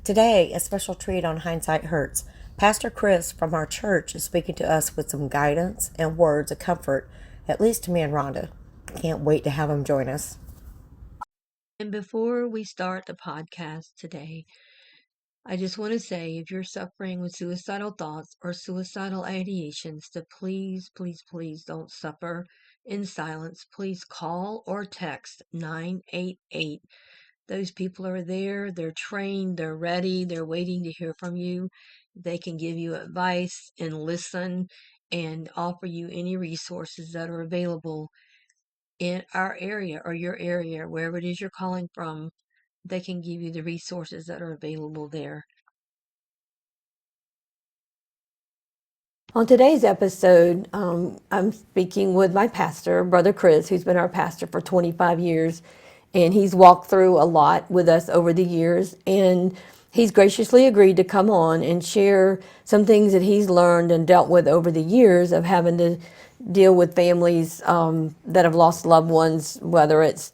Today, a special treat on Hindsight Hurts. Pastor Chris from our church is speaking to us with some guidance and words of comfort, at least to me and Rhonda. Can't wait to have him join us. And before we start the podcast today, I just want to say if you're suffering with suicidal thoughts or suicidal ideations, to please, please, please don't suffer in silence. Please call or text 988. Those people are there, they're trained, they're ready, they're waiting to hear from you. They can give you advice and listen and offer you any resources that are available in our area or your area, wherever it is you're calling from. They can give you the resources that are available there. On today's episode, I'm speaking with my pastor, Brother Chris, who's been our pastor for 25 years. And he's walked through a lot with us over the years. And he's graciously agreed to come on and share some things that he's learned and dealt with over the years of having to deal with families that have lost loved ones, whether it's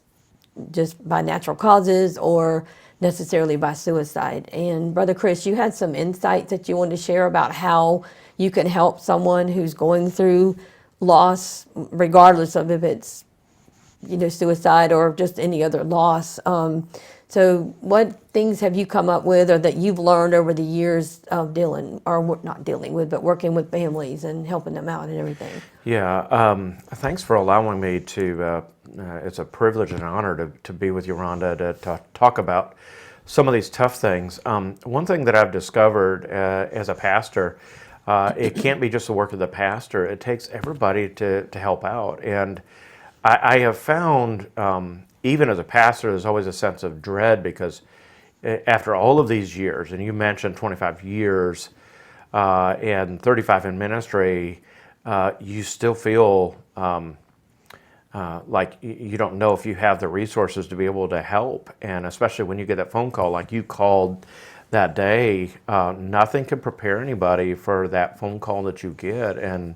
just by natural causes or necessarily by suicide. And Brother Chris, you had some insights that you wanted to share about how you can help someone who's going through loss, regardless of if it's suicide or just any other loss. So what things have you come up with or that you've learned over the years of dealing, or not dealing with, but working with families and helping them out and everything? Yeah, thanks for allowing me to, it's a privilege and an honor to be with you, Rhonda, to talk about some of these tough things. One thing that I've discovered as a pastor, it can't be just the work of the pastor. It takes everybody to help out. And I have found, even as a pastor, there's always a sense of dread because after all of these years, and you mentioned 25 years and 35 in ministry, you still feel like you don't know if you have the resources to be able to help. And especially when you get that phone call like you called that day, nothing can prepare anybody for that phone call that you get. And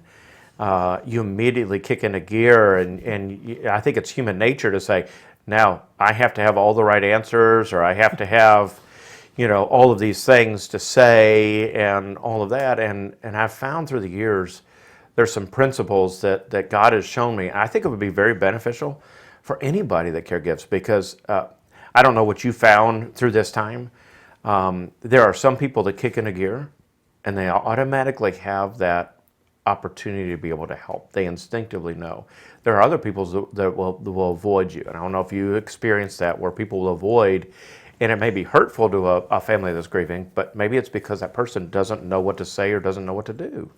you immediately kick into gear. And I think it's human nature to say, now I have to have all the right answers, or I have to have all of these things to say and all of that. And I've found through the years, there's some principles that God has shown me. I think it would be very beneficial for anybody that caregivers, because I don't know what you found through this time. There are some people that kick into gear and they automatically have that opportunity to be able to help. They instinctively know. There are other people that will avoid you. And I don't know if you experience that, where people will avoid, and it may be hurtful to a family that's grieving, but maybe it's because that person doesn't know what to say or doesn't know what to do.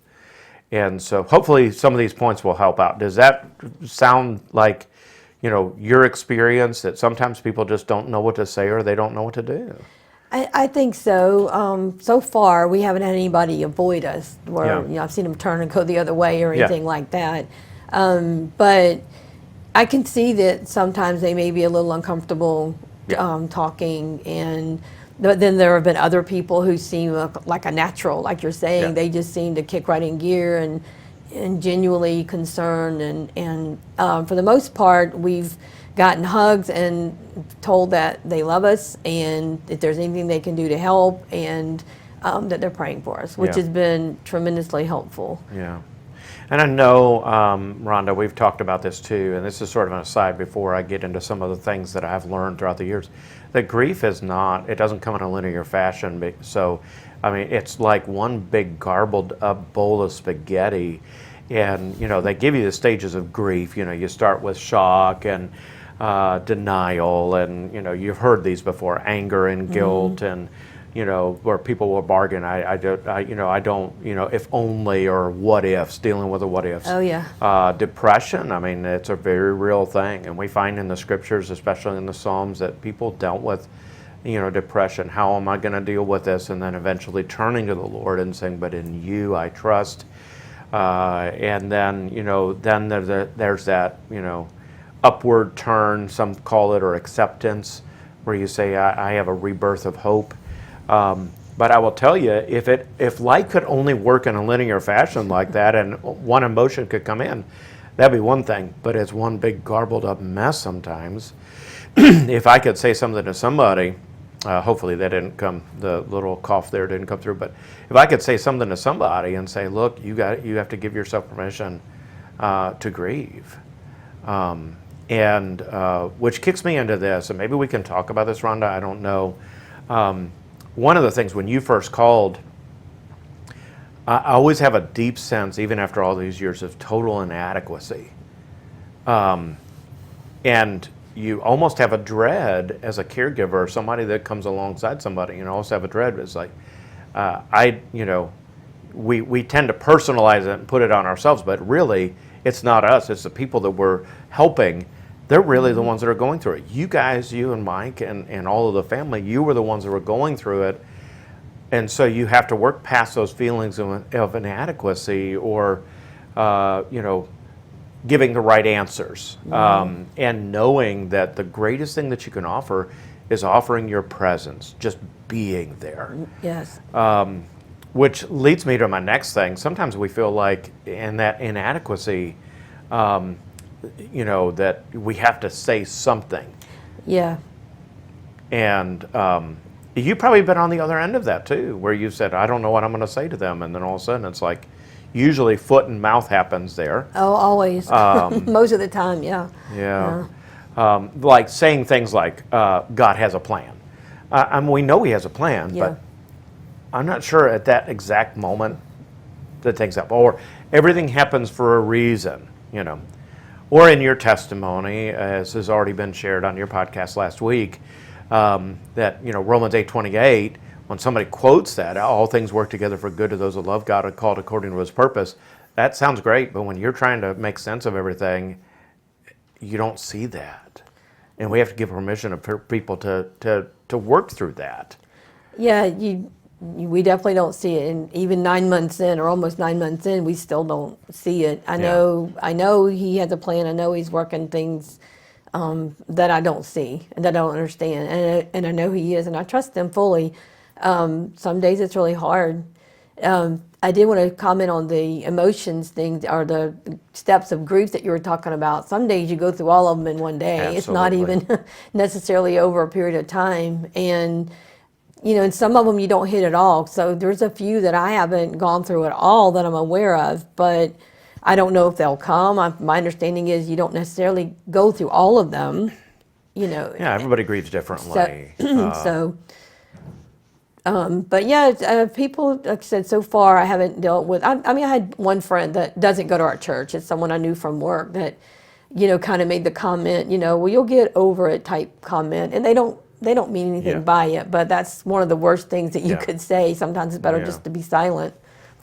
And so hopefully some of these points will help out. Does that sound like, your experience, that sometimes people just don't know what to say or they don't know what to do? I think so. So far, we haven't had anybody avoid us where, Yeah. I've seen them turn and go the other way or Yeah. anything like that. But I can see that sometimes they may be a little uncomfortable Yeah. talking, but then there have been other people who seem like a natural, like you're saying. Yeah. They just seem to kick right in gear and genuinely concerned. And for the most part, we've gotten hugs and told that they love us and if there's anything they can do to help, and that they're praying for us, which Yeah. has been tremendously helpful. Yeah. And I know, Rhonda, we've talked about this too, and this is sort of an aside before I get into some of the things that I've learned throughout the years, that grief is not, it doesn't come in a linear fashion. So, I mean, it's like one big garbled up bowl of spaghetti. And, they give you the stages of grief. You start with shock and denial, and, you've heard these before, anger and guilt, and, where people will bargain. I don't, if only, or what ifs, dealing with the what ifs. Oh, yeah. Depression, I mean, it's a very real thing. And we find in the scriptures, especially in the Psalms, that people dealt with, depression. How am I going to deal with this? And then eventually turning to the Lord and saying, but in you I trust. And then, then there's that, upward turn, some call it, or acceptance, where you say, I have a rebirth of hope. But I will tell you, if life could only work in a linear fashion like that, and one emotion could come in, that'd be one thing. But it's one big garbled up mess sometimes. If I could say something to somebody, Hopefully that didn't come, the little cough there didn't come through. But if I could say something to somebody and say, look, you have to give yourself permission to grieve. And which kicks me into this, and maybe we can talk about this, Rhonda, I don't know. One of the things when you first called, I always have a deep sense, even after all these years, of total inadequacy. And you almost have a dread as a caregiver, somebody that comes alongside somebody, you almost have a dread. It's like, we tend to personalize it and put it on ourselves, but really it's not us, it's the people that we're helping. They're really the ones that are going through it. You guys, you and Mike and all of the family, you were the ones that were going through it. And so you have to work past those feelings of inadequacy or, giving the right answers, and knowing that the greatest thing that you can offer is offering your presence, just being there. Yes. Which leads me to my next thing. Sometimes we feel like in that inadequacy, that we have to say something. Yeah. And you've probably been on the other end of that too, where you said, I don't know what I'm going to say to them. And then all of a sudden it's like, usually foot and mouth happens there. Oh, always. Most of the time, yeah. Yeah. Like saying things like, God has a plan. We know he has a plan, Yeah. but I'm not sure at that exact moment that things happen. Or everything happens for a reason, Or in your testimony, as has already been shared on your podcast last week, that, Romans 8:28, when somebody quotes that, all things work together for good to those who love God and called according to his purpose, that sounds great, but when you're trying to make sense of everything, you don't see that. And we have to give permission for people to work through that. Yeah, we definitely don't see it. And even 9 months in, or almost 9 months in, we still don't see it. I know he has a plan. I know he's working things that I don't see and that I don't understand. And I know he is, and I trust him fully. Some days it's really hard. I did want to comment on the emotions thing, or the steps of grief that you were talking about. Some days you go through all of them in one day. Absolutely. It's not even necessarily over a period of time. And, and some of them you don't hit at all. So there's a few that I haven't gone through at all that I'm aware of, but I don't know if they'll come. My understanding is you don't necessarily go through all of them, Yeah, everybody grieves differently. But yeah, people, like I said, so far I haven't dealt with. I had one friend that doesn't go to our church. It's someone I knew from work that, kind of made the comment, well, you'll get over it type comment, and they don't mean anything by it. But that's one of the worst things that you could say. Sometimes it's better just to be silent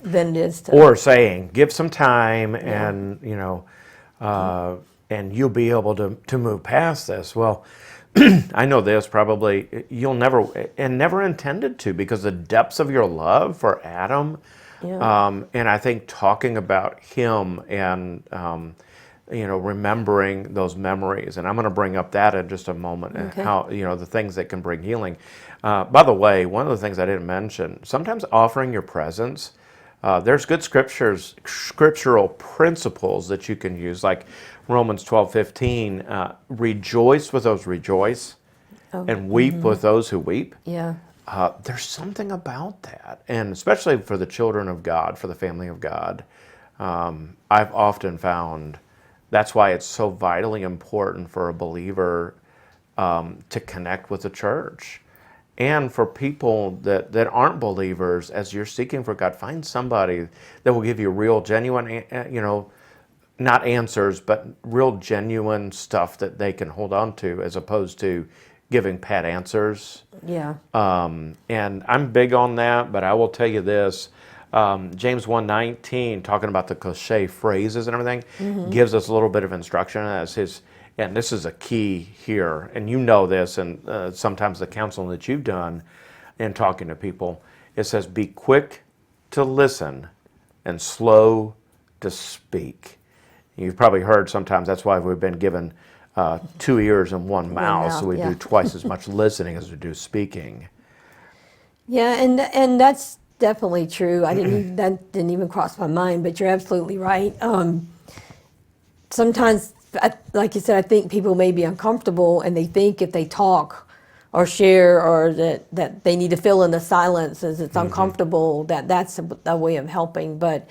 than it is to. Or saying, give some time, and and you'll be able to move past this. Well, I know this probably, you'll never intended to, because the depths of your love for Adam, and I think talking about him and, remembering those memories, and I'm going to bring up that in just a moment, and how, the things that can bring healing. By the way, one of the things I didn't mention, sometimes offering your presence, there's good scriptural principles that you can use, like Romans 12:15, rejoice with those who rejoice, and weep with those who weep. Yeah. There's something about that, and especially for the children of God, for the family of God, I've often found that's why it's so vitally important for a believer to connect with the church. And for people that aren't believers, as you're seeking for God, find somebody that will give you real, genuine, not answers, but real, genuine stuff that they can hold on to, as opposed to giving pat answers. Yeah. And I'm big on that, but I will tell you this. James 1:19, talking about the cliche phrases and everything, gives us a little bit of instruction as his. And this is a key here, and you know this, and sometimes the counseling that you've done in talking to people, it says, be quick to listen and slow to speak. You've probably heard sometimes that's why we've been given 2 ears and one mouth, so we do twice as much listening as we do speaking. Yeah, and that's definitely true. That didn't even cross my mind, but you're absolutely right. Sometimes, like you said, I think people may be uncomfortable, and they think if they talk or share, or that they need to fill in the silence as it's uncomfortable, that's a way of helping. But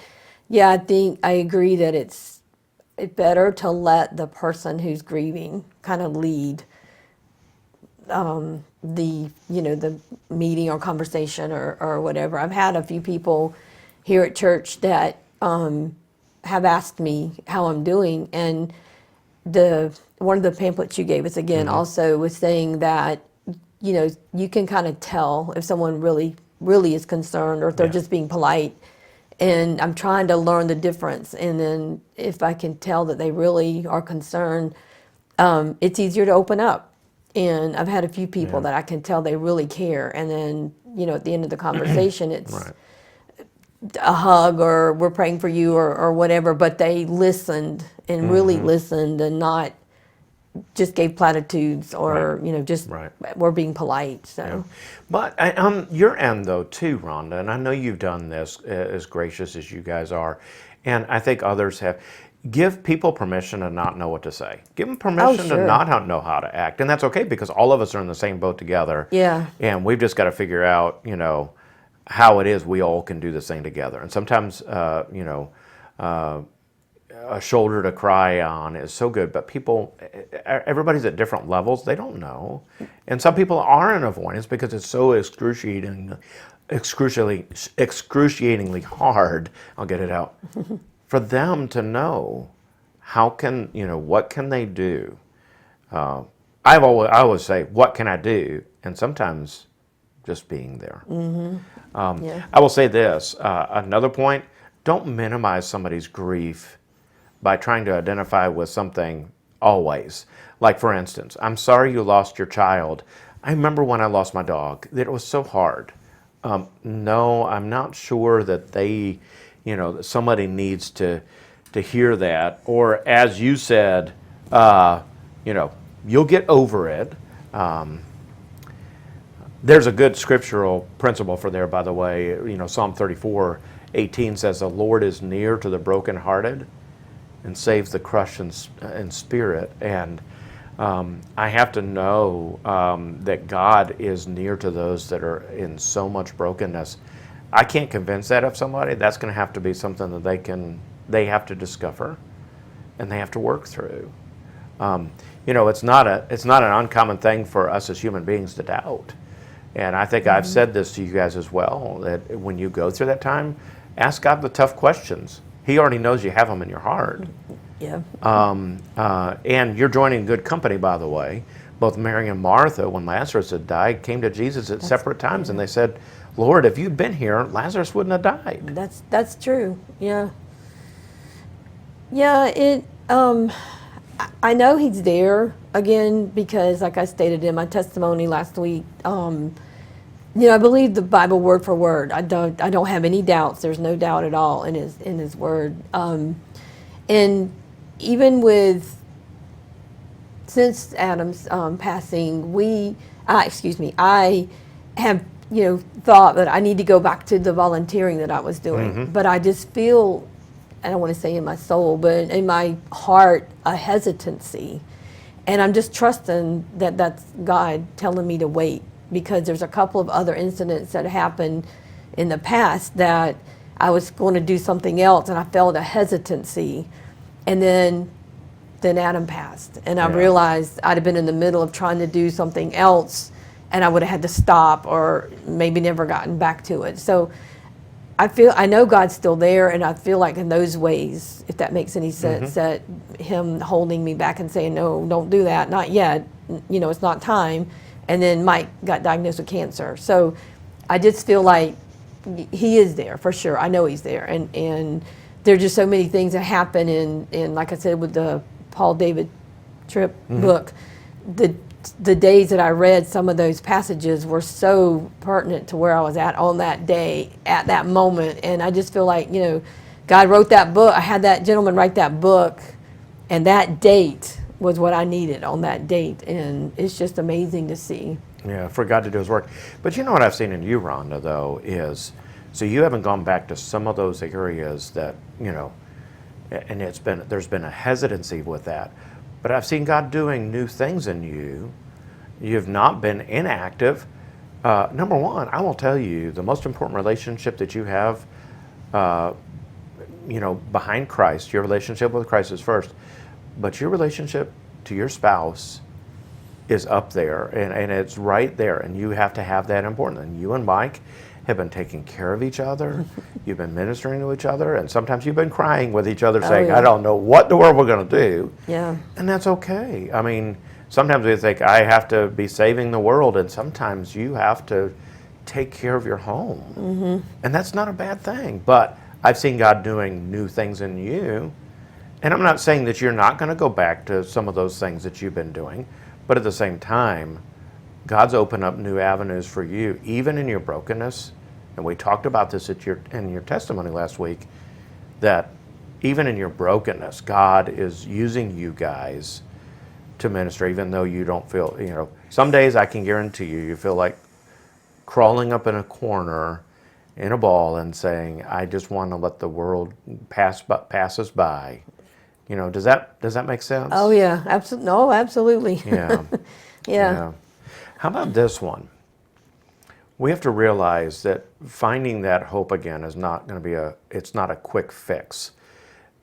yeah, I think I agree that it's better to let the person who's grieving kind of lead the meeting or conversation or whatever. I've had a few people here at church that have asked me how I'm doing, and one of the pamphlets you gave us again also was saying that you can kind of tell if someone really is concerned or if they're just being polite. And I'm trying to learn the difference, and then if I can tell that they really are concerned, it's easier to open up. And I've had a few people that I can tell they really care, and then at the end of the conversation it's Right. a hug or we're praying for you or whatever, but they listened and really listened and not just gave platitudes or just Right. we're being polite. So But on your end, though, too, Rhonda, and I know you've done this as gracious as you guys are, and I think others have, give people permission to not know what to say. Give them permission to sure. not know how to act. And that's okay, because all of us are in the same boat together. Yeah. And we've just got to figure out, how it is we all can do this thing together. And sometimes, a shoulder to cry on is so good, but everybody's at different levels. They don't know. And some people are in avoidance because it's so excruciatingly hard, I'll get it out, for them to know what can they do? I always say, what can I do? And sometimes just being there. I will say this, another point, don't minimize somebody's grief by trying to identify with something always. Like, for instance, I'm sorry you lost your child. I remember when I lost my dog, that it was so hard. No, I'm not sure that that somebody needs to hear that. Or as you said, you'll get over it. There's a good scriptural principle for there, by the way. Psalm 34:18 says, "The Lord is near to the brokenhearted and saves the crushed in spirit." And I have to know that God is near to those that are in so much brokenness. I can't convince that of somebody. That's going to have to be something that they have to discover and they have to work through. It's not an uncommon thing for us as human beings to doubt. And I think I've said this to you guys as well, that when you go through that time, ask God the tough questions. He already knows you have them in your heart. yeah. And you're joining good company, by the way. Both Mary and Martha, when Lazarus had died, came to Jesus at separate times, and they said, "Lord, if you'd been here, Lazarus wouldn't have died." That's true. Yeah. Yeah, I know he's there again because, like I stated in my testimony last week, I believe the Bible word for word. I don't have any doubts. There's no doubt at all in his word. And even since Adam's passing, I have thought that I need to go back to the volunteering that I was doing, but I just feel, I don't want to say in my soul, but in my heart, a hesitancy. And I'm just trusting that that's God telling me to wait, because there's a couple of other incidents that happened in the past that I was going to do something else and I felt a hesitancy. And then Adam passed. And I realized I'd have been in the middle of trying to do something else and I would have had to stop or maybe never gotten back to it. So I know God's still there, and I feel like in those ways, if that makes any sense, that him holding me back and saying, no, don't do that, not yet, it's not time. And then Mike got diagnosed with cancer. So I just feel like he is there for sure. I know he's there. And there are just so many things that happen in like I said, with the Paul David Tripp book, the days that I read some of those passages were so pertinent to where I was at on that day, at that moment. And I just feel like, God wrote that book. I had that gentleman write that book, and that date was what I needed on that date. And it's just amazing to see. Yeah, for God to do his work. But you know what I've seen in you, Rhonda, though, is, so you haven't gone back to some of those areas that, and there's been a hesitancy with that. But I've seen God doing new things in you, You've not been inactive. Number one, I will tell you, the most important relationship that you have, behind Christ, your relationship with Christ is first, but your relationship to your spouse is up there, and it's right there, and you have to have that important. And you and Mike have been taking care of each other. You've been ministering to each other, and sometimes you've been crying with each other, saying, yeah. I don't know what in the world we're going to do. Yeah. And that's okay. I mean, sometimes we think, I have to be saving the world, and sometimes you have to take care of your home. And that's not a bad thing. But I've seen God doing new things in you. And I'm not saying that you're not going to go back to some of those things that you've been doing, but at the same time, God's opened up new avenues for you, even in your brokenness. And we talked about this in your testimony last week, that even in your brokenness, God is using you guys to minister, even though you don't feel, some days I can guarantee you feel like crawling up in a corner in a ball and saying, I just want to let the world pass us by. Does that make sense? Oh yeah, absolutely. No, absolutely. Yeah. Yeah. How about this one? We have to realize that finding that hope again is not going to be it's not a quick fix.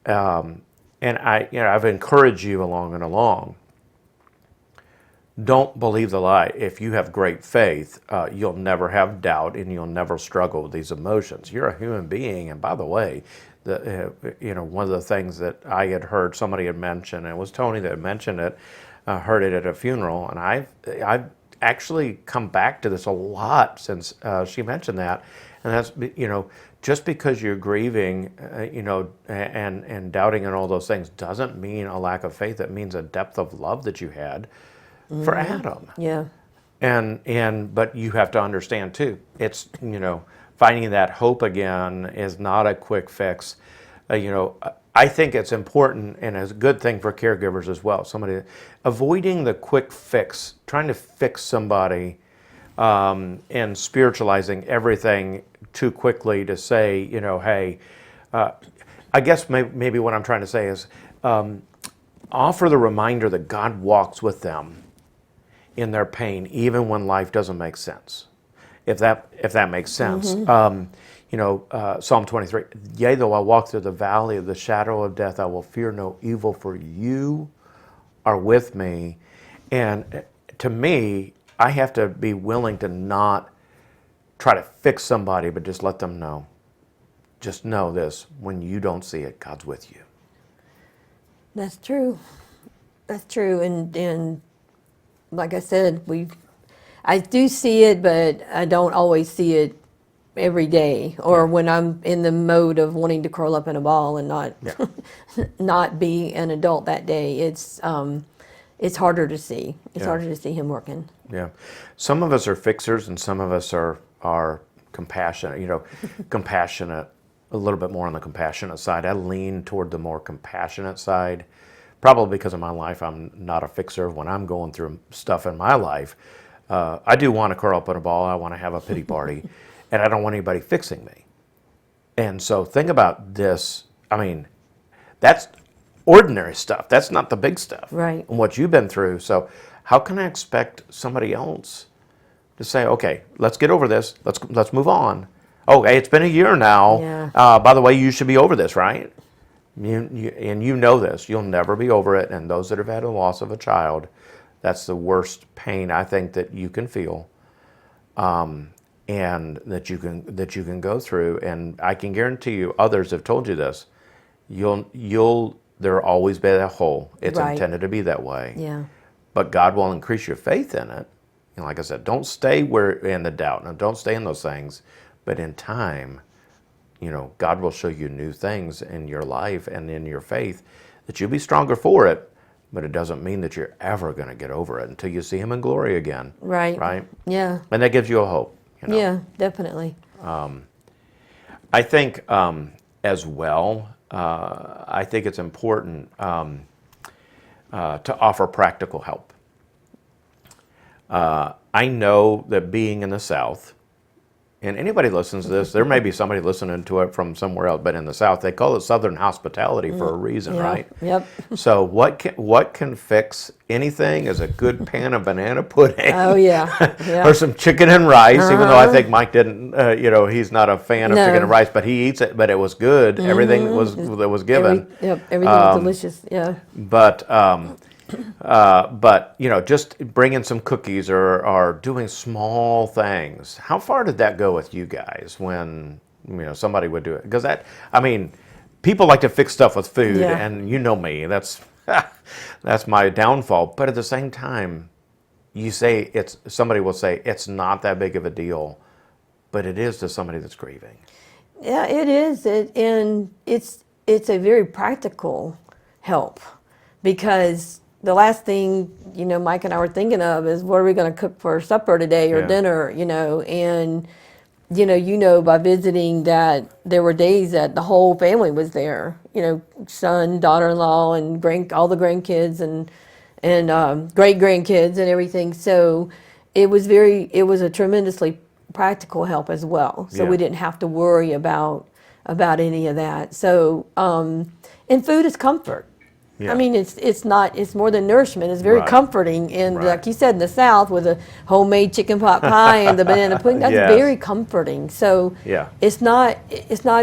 And I've encouraged you along and along. Don't believe the lie. If you have great faith, you'll never have doubt and you'll never struggle with these emotions. You're a human being, and by the way, one of the things that I had heard somebody had mentioned, and it was Tony that mentioned it, heard it at a funeral, and I've actually come back to this a lot since she mentioned that, and that's just because you're grieving, and doubting and all those things doesn't mean a lack of faith. It means a depth of love that you had for Adam. Yeah. But you have to understand too, it's, finding that hope again is not a quick fix. I think it's important and a good thing for caregivers as well. Somebody avoiding the quick fix, trying to fix somebody, and spiritualizing everything too quickly to say, hey, I guess maybe what I'm trying to say is offer the reminder that God walks with them in their pain, even when life doesn't make sense. If that makes sense. Psalm 23, yea, though I walk through the valley of the shadow of death, I will fear no evil, for you are with me. And to me, I have to be willing to not try to fix somebody, but just let them know. Just know this, when you don't see it, God's with you. That's true. That's true. And like I said, I do see it, but I don't always see it every day, or when I'm in the mode of wanting to curl up in a ball and not not be an adult that day. It's harder to see. It's harder to see him working. Yeah. Some of us are fixers and some of us are compassionate, compassionate, a little bit more on the compassionate side. I lean toward the more compassionate side, probably because of my life. I'm not a fixer. When I'm going through stuff in my life, I do want to curl up in a ball. I want to have a pity party, and I don't want anybody fixing me. And so think about this. I mean, that's ordinary stuff. That's not the big stuff. Right. And what you've been through. So how can I expect somebody else to say, okay, let's get over this. Let's move on. Okay, it's been a year now. Yeah. By the way, you should be over this, right? You know this. You'll never be over it. And those that have had a loss of a child, that's the worst pain I think that you can feel, and that you can go through. And I can guarantee you, others have told you this. There'll always be a hole. It's Right. intended to be that way. Yeah. But God will increase your faith in it. And like I said, don't stay in the doubt. Now, don't stay in those things. But in time, God will show you new things in your life and in your faith that you'll be stronger for it. But it doesn't mean that you're ever going to get over it until you see Him in glory again. Right. Right? Yeah. And that gives you a hope. Yeah, definitely. I think as well, I think it's important to offer practical help. I know that being in the South, and anybody listens to this, there may be somebody listening to it from somewhere else, but in the South, they call it Southern hospitality for a reason, Yeah. right? Yep. So what can fix anything is a good pan of banana pudding. Oh yeah. Yeah. Or some chicken and rice, even though I think Mike didn't, he's not a fan of No. chicken and rice, but he eats it, but it was good. Everything that was given. Everything was delicious. Yeah. But just bringing some cookies or doing small things. How far did that go with you guys when somebody would do it? Because people like to fix stuff with food, Yeah. and you know me, that's my downfall. But at the same time, somebody will say it's not that big of a deal, but it is to somebody that's grieving. Yeah, it is, and it's a very practical help, because the last thing Mike and I were thinking of is, what are we going to cook for supper today or Yeah. dinner, and by visiting, that there were days that the whole family was there, son, daughter-in-law, and all the grandkids and great grandkids and everything. So it was a tremendously practical help as well. So Yeah. we didn't have to worry about any of that. So and food is comfort. Yeah. I mean, it's more than nourishment. It's very Right. comforting. And Right. like you said, in the South, with a homemade chicken pot pie and the banana pudding, that's Yes. very comforting. So Yeah. it's not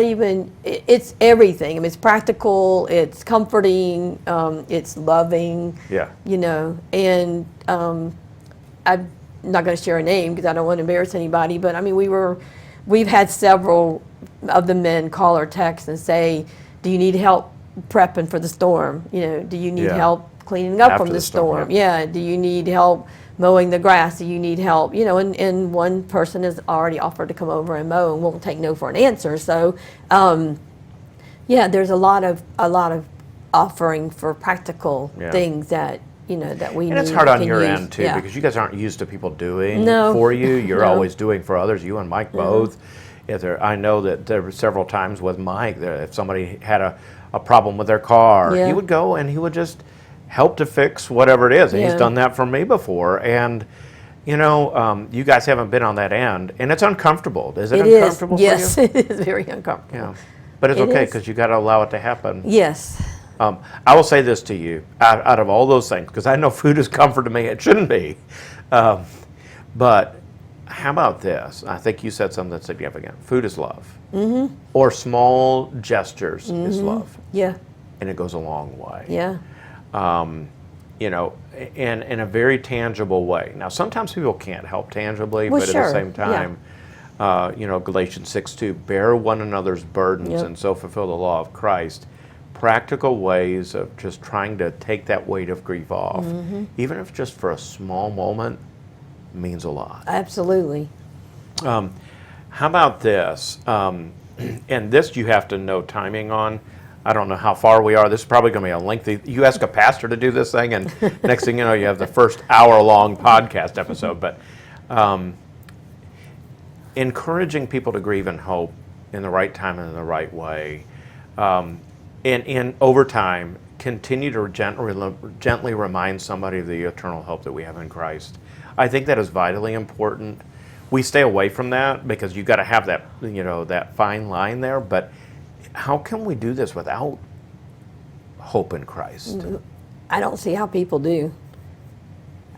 even, it's everything. I mean, it's practical, it's comforting, it's loving. Yeah. And I'm not going to share a name because I don't want to embarrass anybody, but I mean, we've had several of the men call or text and say, do you need help prepping for the storm? Do you need Yeah. help cleaning up After from the the storm, storm? Yeah. Do you need help mowing the grass? Do you need help? And one person has already offered to come over and mow and won't take no for an answer. So, there's a lot of offering for practical Yeah. things that that we And it's need hard on can your use. end too, Yeah. because you guys aren't used to people doing No. for you. You're No. always doing for others. You and Mike both. I know that there were several times with Mike that if somebody had a problem with their car, Yeah. he would go and he would just help to fix whatever it is. And he's Yeah. done that for me before. And you guys haven't been on that end, and it's uncomfortable. Is it It is. uncomfortable Yes, for you? it is very uncomfortable. Yeah, but it's It okay is. because you got to allow it to happen. Yes. I will say this to you, out of all those things, because I know food is comfort to me. It shouldn't be. But how about this? I think you said something that's significant. Food is love. Mm-hmm. Or small gestures is love. Yeah. And it goes a long way. Yeah. In a very tangible way. Now, sometimes people can't help tangibly, Well, but at sure, the same time, Galatians 6:2, bear one another's burdens Yep. and so fulfill the law of Christ. Practical ways of just trying to take that weight of grief off, even if just for a small moment, means a lot. Absolutely. How about this? And this you have to know timing on. I don't know how far we are. This is probably going to be a lengthy. You ask a pastor to do this thing, and next thing you know, you have the first hour-long podcast episode. But encouraging people to grieve and hope in the right time and in the right way, and over time, continue to gently remind somebody of the eternal hope that we have in Christ. I think that is vitally important. We stay away from that because you've got to have that, that fine line there. But how can we do this without hope in Christ? I don't see how people do.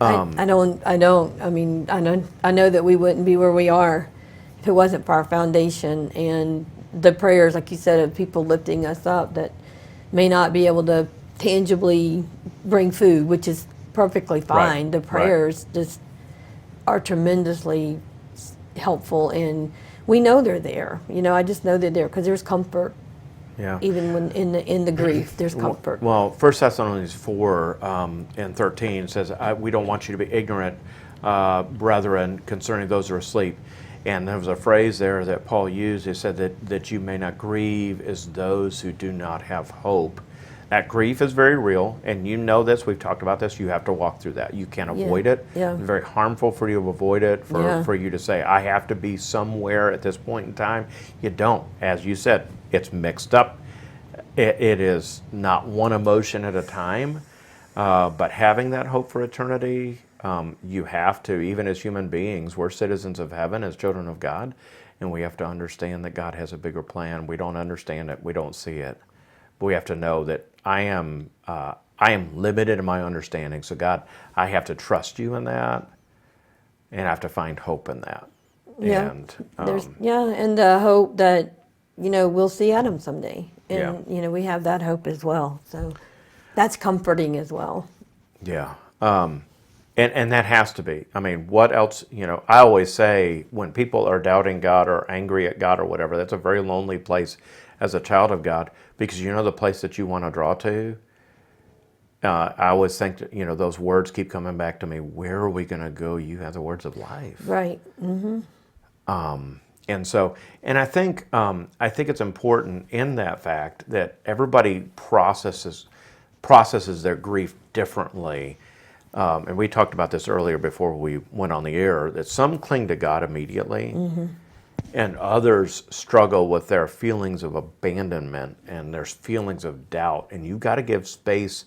I don't. I mean, I know that we wouldn't be where we are if it wasn't for our foundation and the prayers, like you said, of people lifting us up that may not be able to tangibly bring food, which is perfectly fine. The right. prayers just are tremendously helpful, and we know they're there. I just know they're there because there's comfort, Yeah. even when in the grief. There's comfort. Well, 1 Thessalonians 4 and 13 says, we don't want you to be ignorant, brethren, concerning those who are asleep. And there was a phrase there that Paul used. He said that you may not grieve as those who do not have hope. That grief is very real, and you know this. We've talked about this. You have to walk through that. You can't avoid it. Yeah. It's very harmful for you to avoid it, Yeah. for you to say, I have to be somewhere at this point in time. You don't. As you said, it's mixed up. It is not one emotion at a time, but having that hope for eternity, You have to, even as human beings, we're citizens of heaven as children of God, and we have to understand that God has a bigger plan. We don't understand it, we don't see it, but we have to know that I am limited in my understanding. So God, I have to trust you in that, and I have to find hope in that. Yeah. And And the hope that, we'll see Adam someday. Yeah. And, we have that hope as well. So that's comforting as well. yeah. And that has to be. I mean, what else? I always say when people are doubting God or angry at God or whatever, that's a very lonely place as a child of God, because the place that you want to draw to. I always think that, those words keep coming back to me. Where are we going to go? You have the words of life. Right. And so, and I think it's important in that fact that everybody processes their grief differently. And we talked about this earlier before we went on the air, that some cling to God immediately, and others struggle with their feelings of abandonment and their feelings of doubt. And you got to give space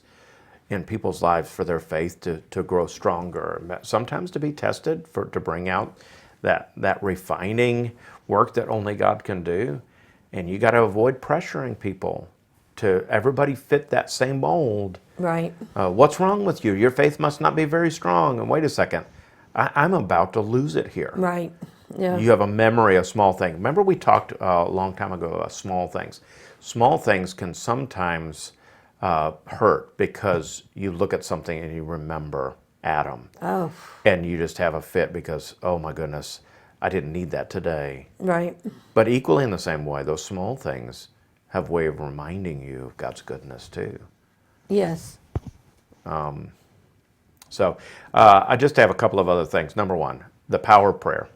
in people's lives for their faith to grow stronger. Sometimes to be tested, to bring out that refining work that only God can do. And you got to avoid pressuring people to everybody fit that same mold. Right. What's wrong with you? Your faith must not be very strong. And wait a second, I'm about to lose it here. Right. Yeah. You have a memory of small things. Remember we talked a long time ago about small things. Small things can sometimes hurt because you look at something and you remember Adam. Oh. And you just have a fit because, oh my goodness, I didn't need that today. Right. But equally in the same way, those small things have a way of reminding you of God's goodness too. Yes. So I just have a couple of other things. Number one, the power of prayer.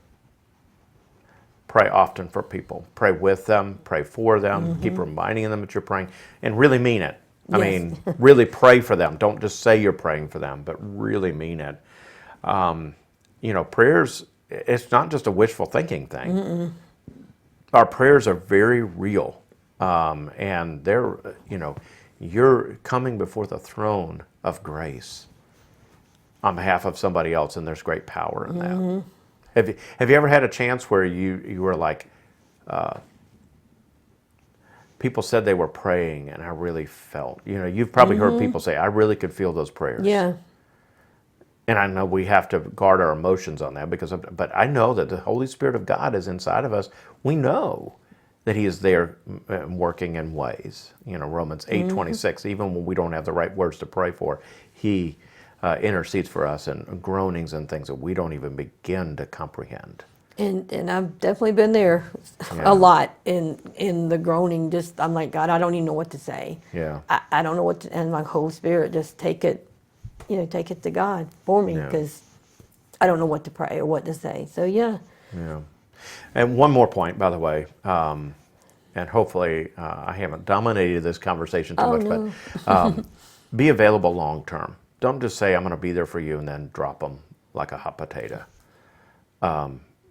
Pray often for people. Pray with them. Pray for them. Keep reminding them that you're praying. And really mean it. I Yes. mean, really pray for them. Don't just say you're praying for them, but really mean it. Prayers, it's not just a wishful thinking thing. Our prayers are very real. And they're, you're coming before the throne of grace on behalf of somebody else, and there's great power in that. Have you ever had a chance where you were like, people said they were praying, and I really felt, you've probably heard people say, I really could feel those prayers. Yeah. And I know we have to guard our emotions on that but I know that the Holy Spirit of God is inside of us. We know that He is there working in ways. Romans 8:26. Even when we don't have the right words to pray for, He intercedes for us in groanings and things that we don't even begin to comprehend. And I've definitely been there Yeah. a lot in the groaning. Just I'm like, God, I don't even know what to say. Yeah. I don't know what to, and my Holy Spirit just take it to God for me, Yeah. because I don't know what to pray or what to say. So yeah. Yeah. And one more point, by the way, and hopefully I haven't dominated this conversation too much, no. but be available long term. Don't just say, I'm going to be there for you, and then drop them like a hot potato.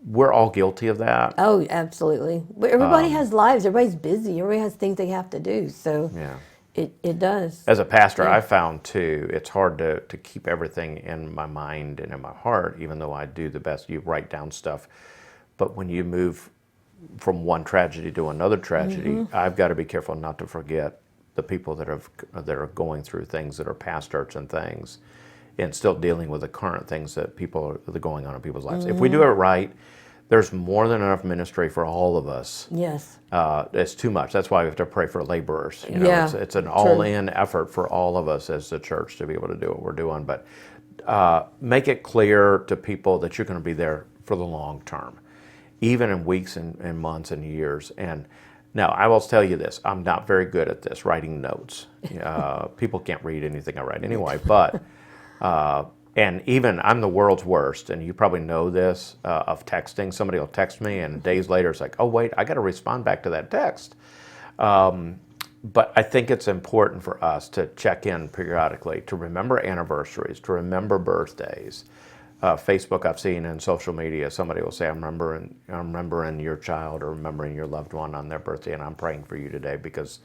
We're all guilty of that. Oh, absolutely. But everybody has lives. Everybody's busy. Everybody has things they have to do. So Yeah. it does. As a pastor, Yeah. I found too, it's hard to keep everything in my mind and in my heart, even though I do the best. You write down stuff. But when you move from one tragedy to another tragedy, I've got to be careful not to forget the people that are going through things that are past hurts and things, and still dealing with the current things that are going on in people's lives. If we do it right, there's more than enough ministry for all of us. Yes. It's too much. That's why we have to pray for laborers. Yeah, It's an true. all-in effort for all of us as the church to be able to do what we're doing. But make it clear to people that you're going to be there for the long term, even in weeks and months and years. And now, I will tell you this. I'm not very good at this, writing notes. People can't read anything I write anyway. But and even I'm the world's worst, and you probably know this, of texting. Somebody will text me, and days later it's like, oh, wait, I got to respond back to that text. But I think it's important for us to check in periodically, to remember anniversaries, to remember birthdays. Facebook, I've seen in social media, somebody will say, I'm remembering your child or remembering your loved one on their birthday, and I'm praying for you today, because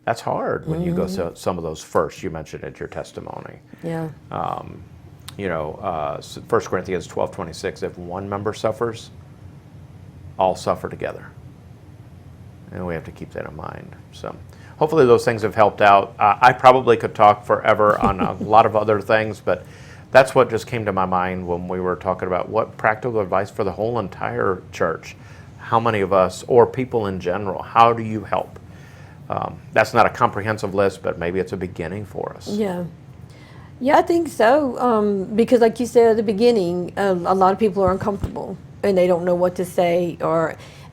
that's hard when you go to some of those first you mentioned at your testimony. Yeah. 1 Corinthians 12:26, if one member suffers, all suffer together. And we have to keep that in mind. So hopefully those things have helped out. I probably could talk forever on a lot of other things, but that's what just came to my mind when we were talking about what practical advice for the whole entire church. How many of us, or people in general, how do you help? That's not a comprehensive list, but maybe it's a beginning for us. Yeah. Yeah, I think so. Because like you said at the beginning, a lot of people are uncomfortable and they don't know what to say.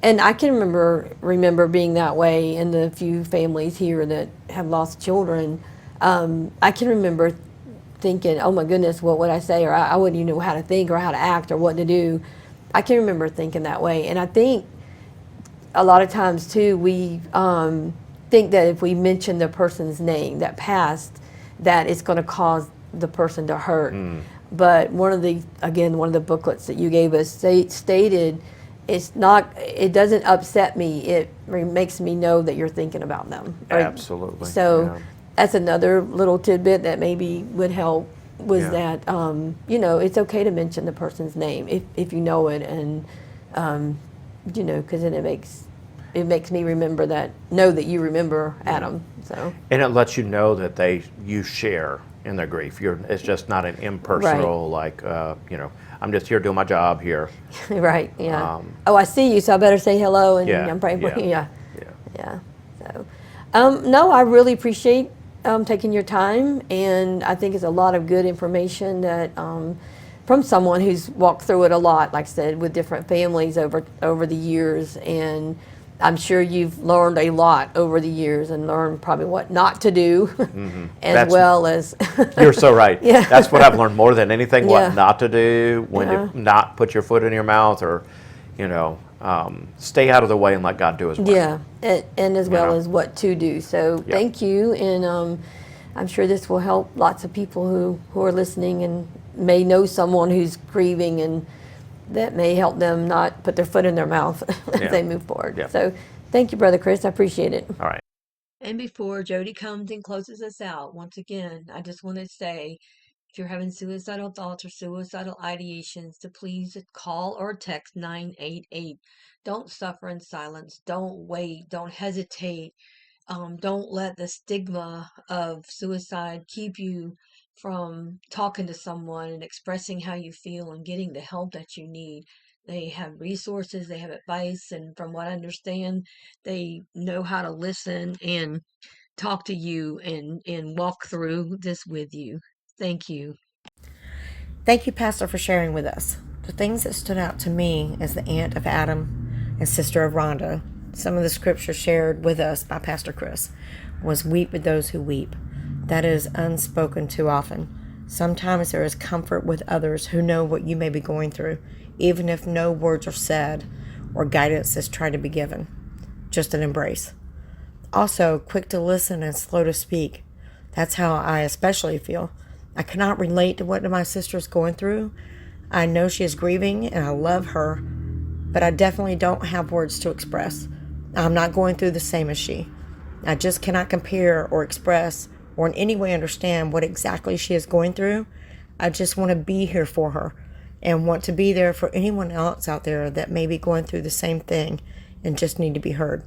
And I can remember being that way in the few families here that have lost children. I can remember thinking, oh my goodness, what would I say? Or I wouldn't even know how to think or how to act or what to do. I can remember thinking that way. And I think a lot of times too, we think that if we mention the person's name that passed, that it's going to cause the person to hurt. But one of the booklets that you gave us stated, it doesn't upset me. It makes me know that you're thinking about them. Right? Absolutely. So yeah. that's another little tidbit that maybe would help, was Yeah. that, it's okay to mention the person's name if you know it. And, because then it makes me know that you remember Adam. So. And it lets you know that you share in their grief. It's just not an impersonal, I'm just here doing my job here. Right, yeah. I see you, so I better say hello, and Yeah, I'm praying for you. yeah. Yeah. So, no, I really appreciate taking your time, and I think it's a lot of good information that from someone who's walked through it a lot, like I said, with different families over the years. And I'm sure you've learned a lot over the years and learned probably what not to do, well as You're so right. Yeah. That's what I've learned more than anything, Yeah. what not to do, when to not put your foot in your mouth, or, stay out of the way and let God do his work. Yeah, and as well know? as what to do. So Yeah. thank you, and I'm sure this will help lots of people who are listening and may know someone who's grieving, and that may help them not put their foot in their mouth as Yeah. they move forward. Yeah. So thank you, Brother Chris. I appreciate it. All right. And before Jody comes and closes us out, once again, I just want to say, if you're having suicidal thoughts or suicidal ideations, to please call or text 988. Don't suffer in silence. Don't wait. Don't hesitate. Don't let the stigma of suicide keep you from talking to someone and expressing how you feel and getting the help that you need. They have resources, they have advice, and from what I understand, they know how to listen and talk to you and walk through this with you. Thank you. Thank you, Pastor, for sharing with us. The things that stood out to me as the aunt of Adam and sister of Rhonda, some of the scripture shared with us by Pastor Chris, was weep with those who weep. That is unspoken too often. Sometimes there is comfort with others who know what you may be going through, even if no words are said or guidance is tried to be given. Just an embrace. Also, quick to listen and slow to speak. That's how I especially feel. I cannot relate to what my sister is going through. I know she is grieving and I love her, but I definitely don't have words to express. I'm not going through the same as she. I just cannot compare or express or in any way understand what exactly she is going through. I just want to be here for her and want to be there for anyone else out there that may be going through the same thing and just need to be heard.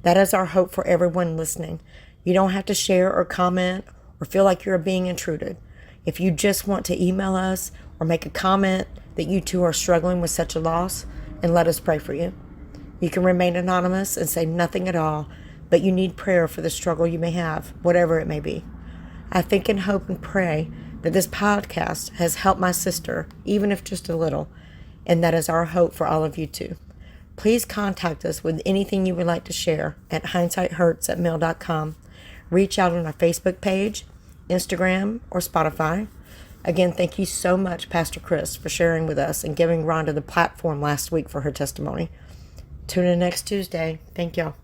That is our hope for everyone listening. You don't have to share or comment or feel like you're being intruded. If you just want to email us or make a comment that you too are struggling with such a loss, and let us pray for you. You can remain anonymous and say nothing at all, but you need prayer for the struggle you may have, whatever it may be. I think and hope and pray that this podcast has helped my sister, even if just a little, and that is our hope for all of you too. Please contact us with anything you would like to share at hindsighthurts@mail.com. Reach out on our Facebook page, Instagram, or Spotify. Again, thank you so much, Pastor Chris, for sharing with us and giving Rhonda the platform last week for her testimony. Tune in next Tuesday. Thank y'all.